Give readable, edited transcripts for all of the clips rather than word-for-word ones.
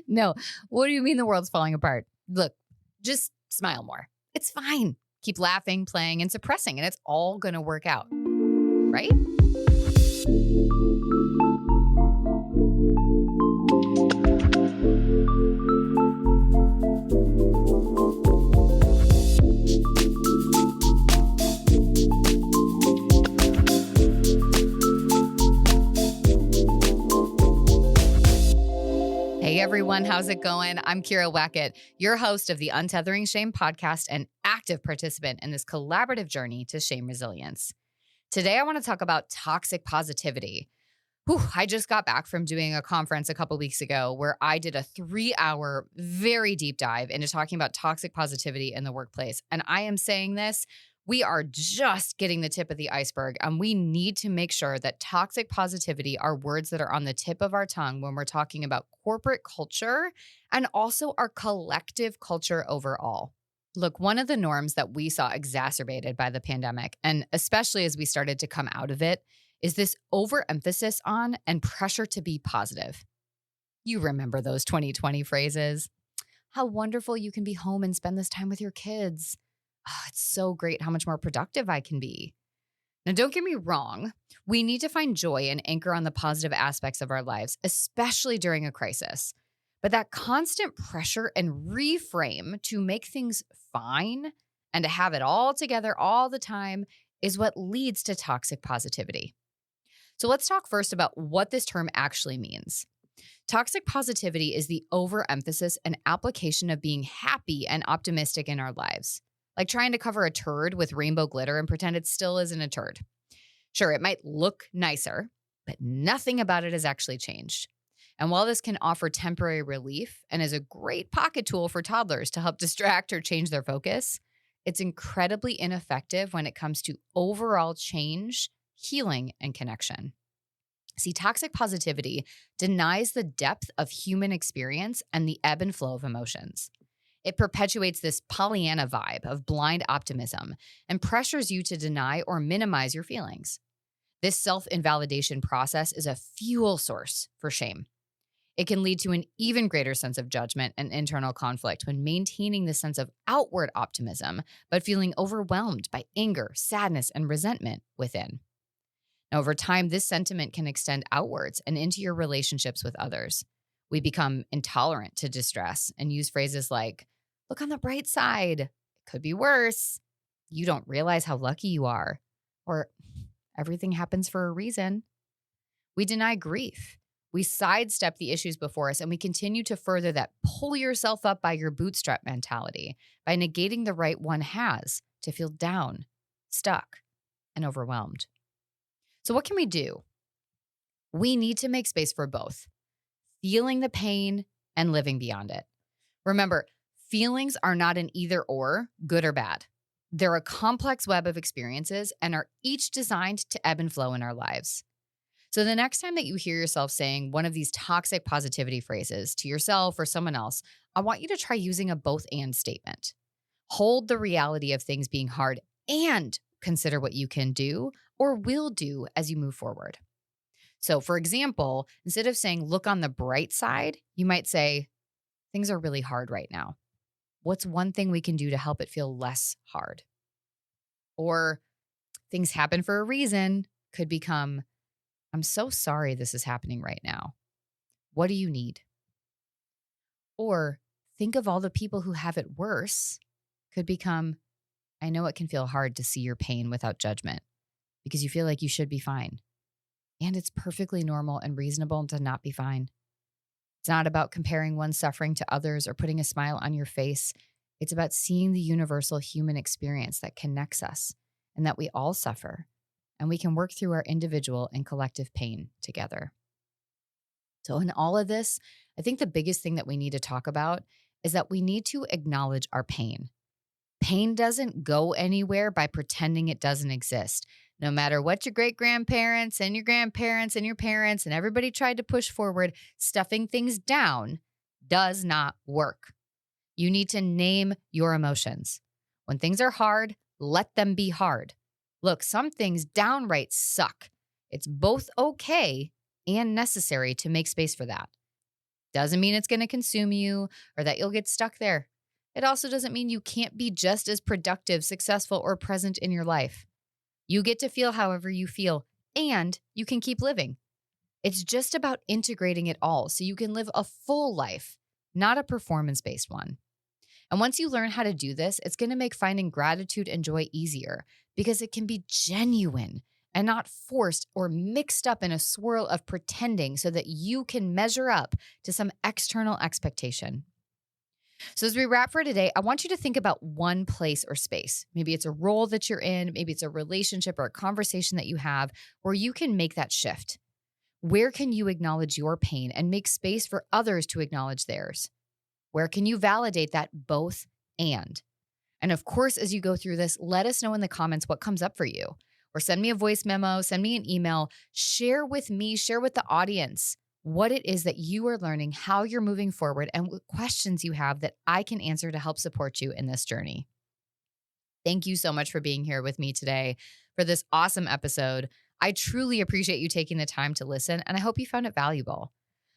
No, what do you mean the world's falling apart? Look, just smile more. It's fine. Keep laughing, playing, and suppressing, and it's all going to work out, right? Hey everyone, how's it going? I'm Kira Wackett, your host of the Untethering Shame podcast and active participant in this collaborative journey to shame resilience. Today, I want to talk about toxic positivity. I just got back from doing a conference a couple weeks ago where I did a 3-hour, very deep dive into talking about toxic positivity in the workplace. And I am saying this, we are just getting the tip of the iceberg, and we need to make sure that toxic positivity are words that are on the tip of our tongue when we're talking about corporate culture and also our collective culture overall. Look, one of the norms that we saw exacerbated by the pandemic, and especially as we started to come out of it, is this overemphasis on and pressure to be positive. You remember those 2020 phrases. How wonderful you can be home and spend this time with your kids. Oh, it's so great how much more productive I can be. Now, don't get me wrong. We need to find joy and anchor on the positive aspects of our lives, especially during a crisis. But that constant pressure and reframe to make things fine and to have it all together all the time is what leads to toxic positivity. So let's talk first about what this term actually means. Toxic positivity is the overemphasis and application of being happy and optimistic in our lives, like trying to cover a turd with rainbow glitter and pretend it still isn't a turd. Sure, it might look nicer, but nothing about it has actually changed. And while this can offer temporary relief and is a great pocket tool for toddlers to help distract or change their focus, it's incredibly ineffective when it comes to overall change, healing, and connection. See, toxic positivity denies the depth of human experience and the ebb and flow of emotions. It perpetuates this Pollyanna vibe of blind optimism and pressures you to deny or minimize your feelings. This self-invalidation process is a fuel source for shame. It can lead to an even greater sense of judgment and internal conflict when maintaining the sense of outward optimism, but feeling overwhelmed by anger, sadness, and resentment within. Now, over time, this sentiment can extend outwards and into your relationships with others. We become intolerant to distress and use phrases like, look on the bright side, it could be worse, you don't realize how lucky you are, or everything happens for a reason. We deny grief. We sidestep the issues before us, and we continue to further that pull yourself up by your bootstrap mentality by negating the right one has to feel down, stuck, and overwhelmed. So what can we do? We need to make space for both, feeling the pain and living beyond it. Remember, feelings are not an either or, good or bad. They're a complex web of experiences and are each designed to ebb and flow in our lives. So the next time that you hear yourself saying one of these toxic positivity phrases to yourself or someone else, I want you to try using a both and statement. Hold the reality of things being hard and consider what you can do or will do as you move forward. So for example, instead of saying, look on the bright side, you might say, things are really hard right now. What's one thing we can do to help it feel less hard? Or things happen for a reason could become, I'm so sorry this is happening right now. What do you need? Or think of all the people who have it worse could become, I know it can feel hard to see your pain without judgment because you feel like you should be fine. And it's perfectly normal and reasonable to not be fine. It's not about comparing one's suffering to others or putting a smile on your face. It's about seeing the universal human experience that connects us and that we all suffer, and we can work through our individual and collective pain together. So in all of this, I think the biggest thing that we need to talk about is that we need to acknowledge our pain. Pain doesn't go anywhere by pretending it doesn't exist. No matter what your great-grandparents and your grandparents and your parents and everybody tried to push forward, stuffing things down does not work. You need to name your emotions. When things are hard, let them be hard. Look, some things downright suck. It's both okay and necessary to make space for that. Doesn't mean it's going to consume you or that you'll get stuck there. It also doesn't mean you can't be just as productive, successful, or present in your life. You get to feel however you feel, and you can keep living. It's just about integrating it all so you can live a full life, not a performance-based one. And once you learn how to do this, it's going to make finding gratitude and joy easier because it can be genuine and not forced or mixed up in a swirl of pretending so that you can measure up to some external expectation. So as we wrap for today, I want you to think about one place or space. Maybe it's a role that you're in, maybe it's a relationship or a conversation that you have where you can make that shift. Where can you acknowledge your pain and make space for others to acknowledge theirs? Where can you validate that both and? And of course, as you go through this, let us know in the comments what comes up for you. Or send me a voice memo, send me an email, share with me, share with the audience what it is that you are learning, how you're moving forward, and what questions you have that I can answer to help support you in this journey. Thank you so much for being here with me today for this awesome episode. I truly appreciate you taking the time to listen, and I hope you found it valuable.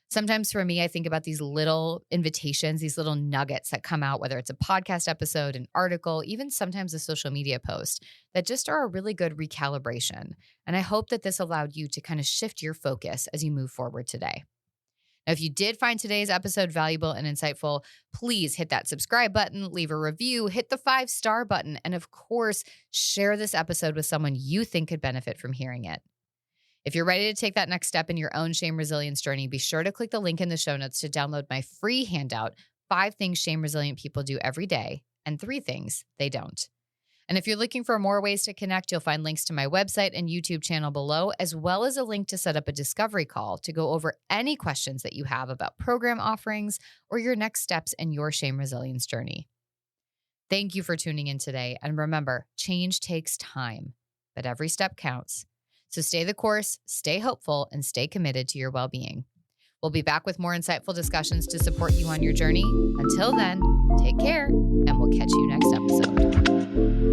Sometimes for me, I think about these little invitations, these little nuggets that come out, whether it's a podcast episode, an article, even sometimes a social media post, that just are a really good recalibration. And I hope that this allowed you to kind of shift your focus as you move forward today. Now, if you did find today's episode valuable and insightful, please hit that subscribe button, leave a review, hit the 5-star button, and of course, share this episode with someone you think could benefit from hearing it. If you're ready to take that next step in your own shame resilience journey, be sure to click the link in the show notes to download my free handout, 5 things shame resilient people do every day and 3 things they don't. And if you're looking for more ways to connect, you'll find links to my website and YouTube channel below, as well as a link to set up a discovery call to go over any questions that you have about program offerings or your next steps in your shame resilience journey. Thank you for tuning in today. And remember, change takes time, but every step counts. So stay the course, stay hopeful, and stay committed to your well-being. We'll be back with more insightful discussions to support you on your journey. Until then, take care, and we'll catch you next episode.